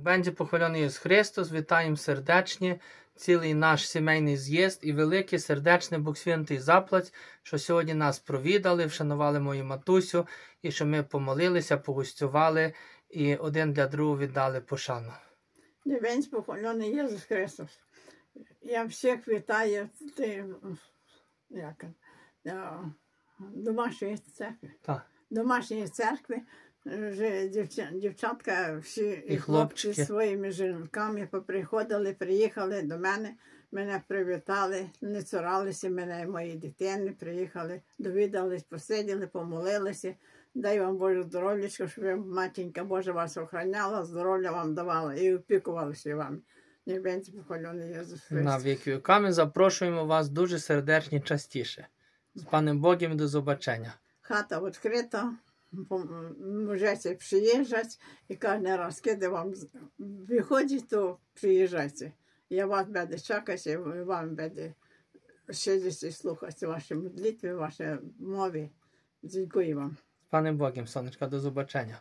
Będzie похвалений Ісус Христос, вітаємо сердечні, цілий наш сімейний з'їзд і велике сердечне Бог Святий заплать, що сьогодні нас провідали, вшанували мою матусю і що ми помолилися, погостювали і один для другого віддали пошану. День похвалений Ісус Христос. Я всіх вітаю домашньої церкви. Так. Домашньої церкви. Вже дівчатка всі і хлопці хлопчики. своїми жінками поприходили, приїхали до мене, мене привітали, не цуралися мене і мої дитини, приїхали, довідались, посиділи, помолилися. Дай вам Боже здоров'ячко, щоб матінка Божа вас охороняла, здоров'я вам давала і опікувалася вами. Небенці похвалений Ісус Христос. На віки віками запрошуємо вас дуже сердечні частіше. З паном Богом до побачення. Хата відкрита, можете приїжджати і кожен раз, коли вам виходить, то приїжджайте. Я вас буду чекати, і вам буду сидіти і слухати ваші молитви, ваші мови. Дякую вам. З паном Богом, сонечка, до побачення.